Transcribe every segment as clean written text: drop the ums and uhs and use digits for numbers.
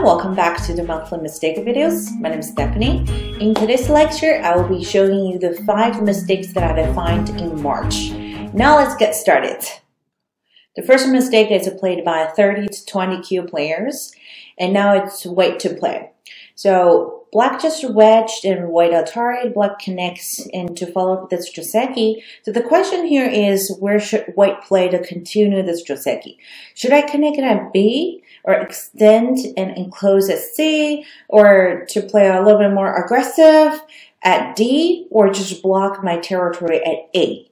everyone, welcome back to the monthly mistake videos. My name is Stephanie. In today's lecture, I will be showing you the 5 mistakes that I defined in March. Now let's get started. The first mistake is played by 30 to 20 Kyu players, and now it's wait to play. So black just wedged and white Atari, black connects, and to follow up this Joseki. So the question here is, where should white play to continue this Joseki? Should I connect it at B, or extend and enclose at C, or to play a little bit more aggressive at D, or just block my territory at A?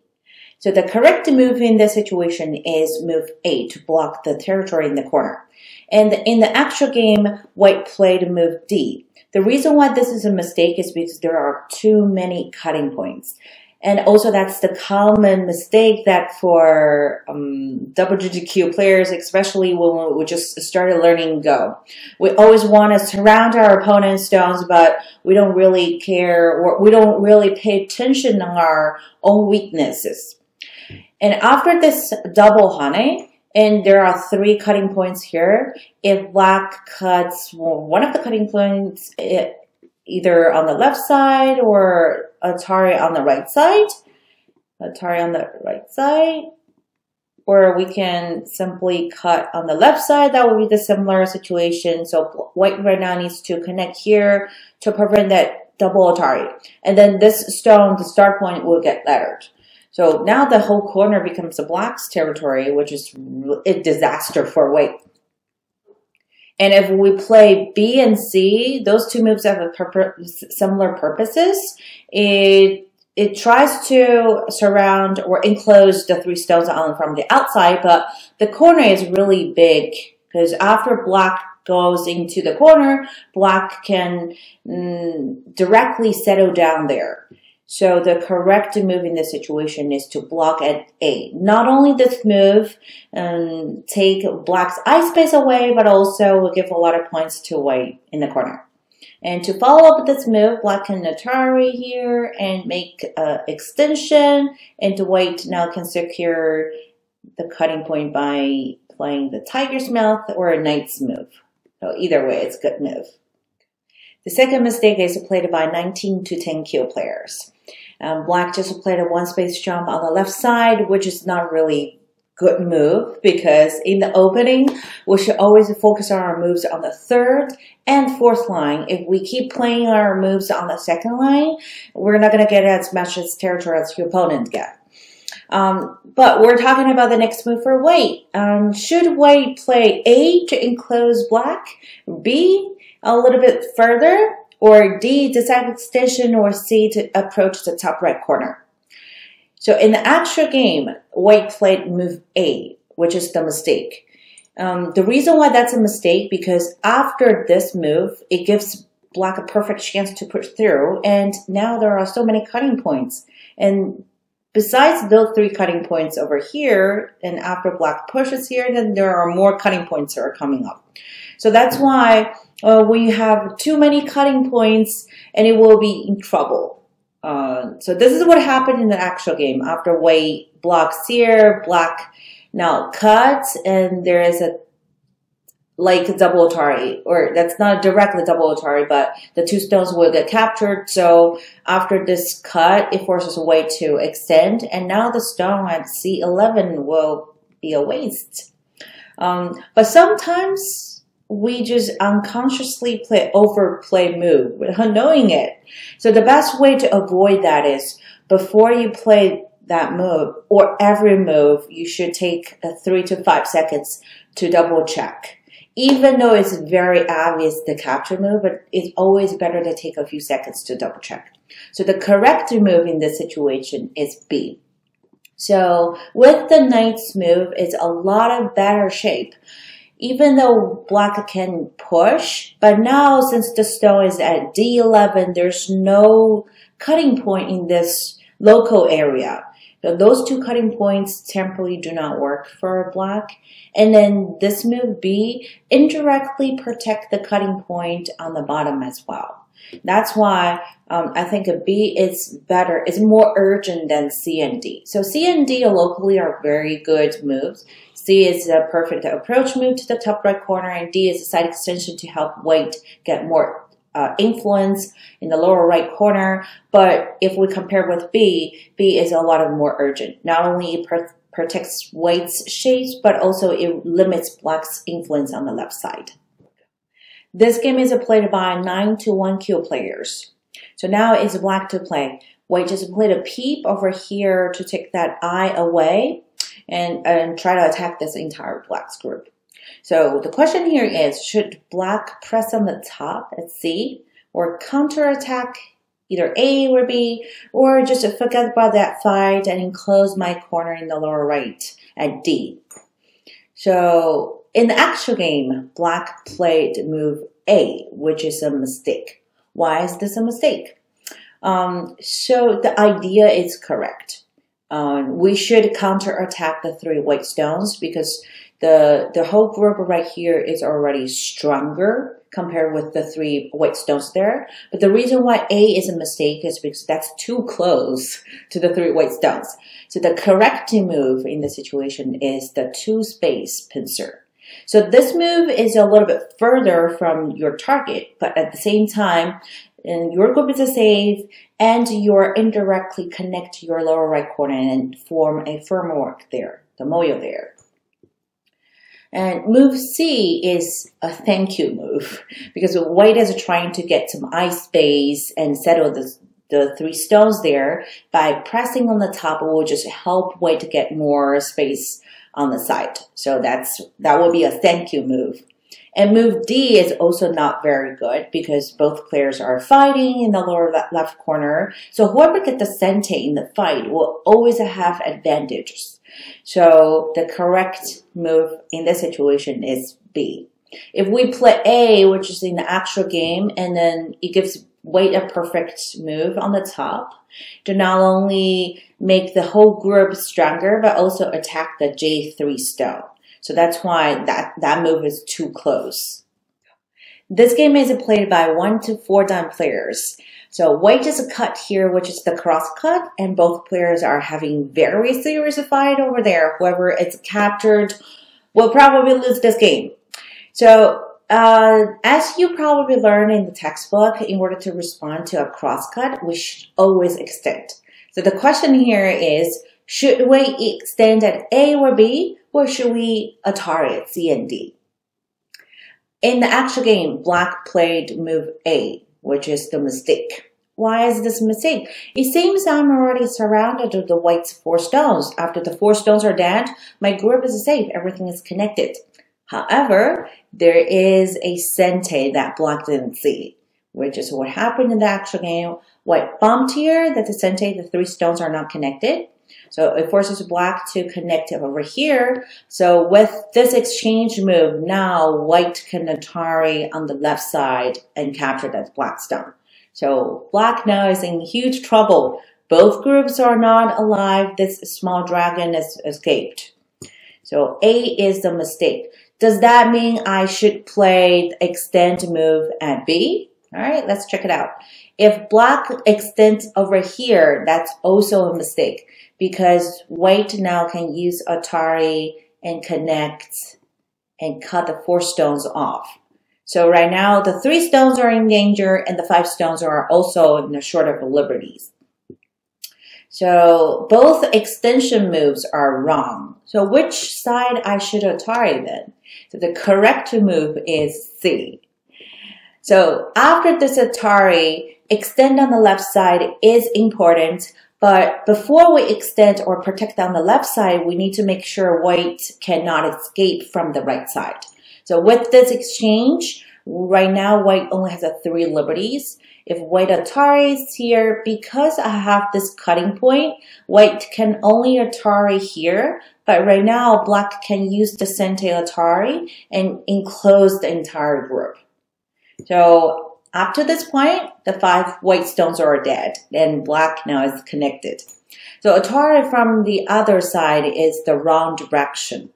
So the correct move in this situation is move A to block the territory in the corner. And in the actual game, white played move D. The reason why this is a mistake is because there are too many cutting points. And also that's the common mistake that for WGQ players, especially when we just started learning Go. We always want to surround our opponent's stones, but we don't really care, or we don't really pay attention on our own weaknesses. And after this double hane, and there are 3 cutting points here, if black cuts one of the cutting points, either on the left side or Atari on the right side. Or we can simply cut on the left side. That would be the similar situation. So white right now needs to connect here to prevent that double Atari. And then this stone, the start point, will get lettered. So now the whole corner becomes a black's territory, which is a disaster for white. And if we play B and C, those 2 moves have similar purposes. It tries to surround or enclose the 3 stones on from the outside, but the corner is really big because after black goes into the corner, black can directly settle down there. So the correct move in this situation is to block at A. Not only this move take black's eye space away, but also will give a lot of points to white in the corner. And to follow up with this move, black can Atari here and make extension, and the white now can secure the cutting point by playing the tiger's mouth or a knight's move. So either way, it's a good move. The second mistake is played by 19 to 10 Kyu players. Black just played a 1 space jump on the left side, which is not really good move because in the opening, we should always focus on our moves on the 3rd and 4th line. If we keep playing our moves on the 2nd line, we're not going to get as much as territory as your opponent get. But we're talking about the next move for white. Should white play A to enclose black, B a little bit further, or D, decide extension, or C to approach the top right corner? So in the actual game, white played move A, which is the mistake. The reason why that's a mistake, because after this move, it gives black a perfect chance to push through, and now there are so many cutting points. And besides those 3 cutting points over here, and after black pushes here, then there are more cutting points that are coming up. So that's why we have too many cutting points and it will be in trouble. So this is what happened in the actual game. After white blocks here, black now cuts, and there is a like double Atari, or that's not directly double Atari, but the 2 stones will get captured. So after this cut, it forces white to extend, and now the stone at C11 will be a waste. But sometimes we just unconsciously overplay move without knowing it. So the best way to avoid that is before you play that move, or every move, you should take 3 to 5 seconds to double check. Even though it's very obvious the capture move, but it's always better to take a few seconds to double check. So the correct move in this situation is B. So with the knight's move, it's a lot of better shape. Even though black can push, but now since the stone is at D11, there's no cutting point in this local area. So those 2 cutting points temporarily do not work for black. And then this move B indirectly protect the cutting point on the bottom as well. That's why I think a B is better. It's more urgent than C and D. So C and D locally are very good moves. C is a perfect approach move to the top right corner, and D is a side extension to help white get more influence in the lower right corner. But if we compare with B, B is a lot more urgent. Not only it protects white's shapes, but also it limits black's influence on the left side. This game is played by 9-1 Kyu players. So now it's black to play. White just played a peep over here to take that eye away and try to attack this entire black's group. So the question here is, should black press on the top at C or counterattack either A or B, or just forget about that fight and enclose my corner in the lower right at D? So in the actual game, black played move A, which is a mistake. Why is this a mistake? So the idea is correct. We should counterattack the 3 white stones because the whole group right here is already stronger compared with the 3 white stones there. But the reason why A is a mistake is because that's too close to the 3 white stones. So the correct move in the situation is the 2-space pincer. So this move is a little bit further from your target, but at the same time, and your group is safe, and you're indirectly connect to your lower right corner and form a framework there, the moyo there. And move C is a thank you move because white is trying to get some eye space and settle the 3 stones there. By pressing on the top, it will just help white to get more space on the side. So that will be a thank you move. And move D is also not very good because both players are fighting in the lower left corner. So whoever gets the sente in the fight will always have advantages. So the correct move in this situation is B. If we play A, which is in the actual game, and then it gives white a perfect move on the top to not only make the whole group stronger, but also attack the J3 stone. So that's why that move is too close. This game is played by 1 to 4 down players. So white is a cut here, which is the cross cut, and both players are having very serious fight over there. Whoever is captured will probably lose this game. So as you probably learned in the textbook, in order to respond to a cross cut, we should always extend. So the question here is, should we extend at A or B, or should we Atari at C and D? In the actual game, black played move A, which is the mistake. Why is this a mistake? It seems I'm already surrounded with the white's 4 stones. After the 4 stones are dead, my group is safe. Everything is connected. However, there is a sente that black didn't see, which is what happened in the actual game. White bumped here that the sente, the 3 stones are not connected. So it forces black to connect over here. So with this exchange move, now white can Atari on the left side and capture that black stone. So black now is in huge trouble. Both groups are not alive. This small dragon has escaped. So A is the mistake. Does that mean I should play the extend move at B? All right, let's check it out. If black extends over here, that's also a mistake because white now can use Atari and connect and cut the 4 stones off. So right now, the 3 stones are in danger and the 5 stones are also in a short of liberties. So both extension moves are wrong. So which side I should Atari then? So the correct move is C. So after this Atari, extend on the left side is important, but before we extend or protect on the left side, we need to make sure white cannot escape from the right side. So with this exchange, right now white only has 3 liberties. If white Atari is here, because I have this cutting point, white can only Atari here, but right now black can use the sente Atari and enclose the entire group. So up to this point, the 5 white stones are dead, and black now is connected. So Atari from the other side is the wrong direction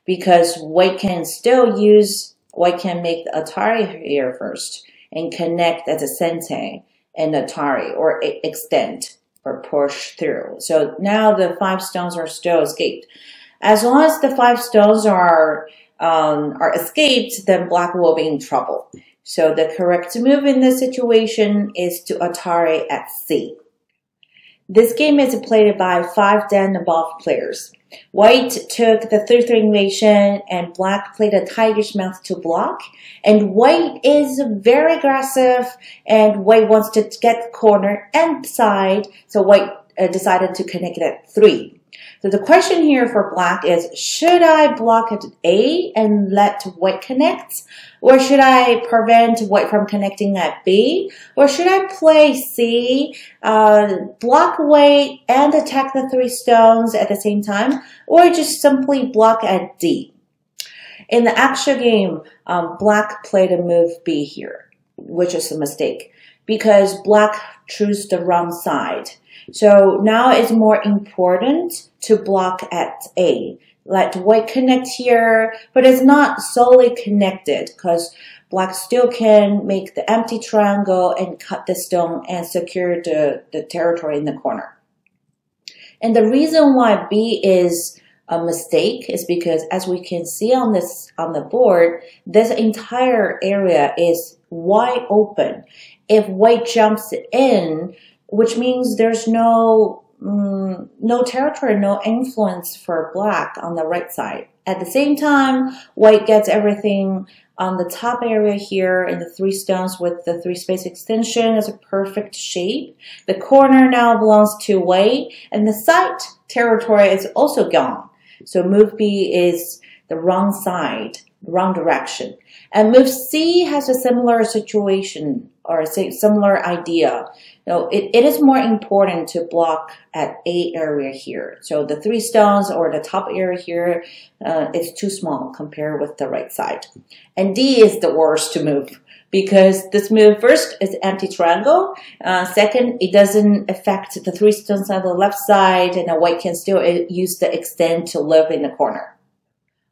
because white can make the Atari here first and connect as a sente and Atari or extend or push through. So now the 5 stones are still escaped. As long as the 5 stones are escaped, then black will be in trouble. So the correct move in this situation is to Atari at C. This game is played by 5 then above players. White took the 3-3 invasion and black played a tiger's mouth to block. And white is very aggressive and white wants to get the corner and side. So white decided to connect it at 3. So the question here for black is, should I block at A and let white connect? Or should I prevent white from connecting at B? Or should I play C, block white and attack the 3 stones at the same time? Or just simply block at D? In the actual game, black played a move B here, which is a mistake, because black chose the wrong side. So now it's more important to block at A. Let white connect here, but it's not solely connected because black still can make the empty triangle and cut the stone and secure the territory in the corner. And the reason why B is a mistake is because, as we can see on the board, this entire area is wide open. If white jumps in, which means there's no territory, no influence for black on the right side. At the same time, white gets everything on the top area here in the 3 stones with the 3 space extension as a perfect shape. The corner now belongs to white, and the side territory is also gone. So move B is the wrong side, the wrong direction. And move C has a similar situation or a similar idea. So it is more important to block at A area here. So the 3 stones or the top area here is too small compared with the right side. And D is the worst to move because this move first is empty triangle. Second, it doesn't affect the 3 stones on the left side, and the white can still use the extend to live in the corner.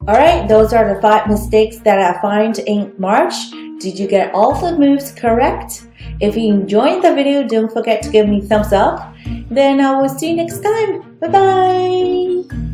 Alright, those are the 5 mistakes that I find in March. Did you get all the moves correct? If you enjoyed the video, don't forget to give me a thumbs up. Then I will see you next time. Bye bye!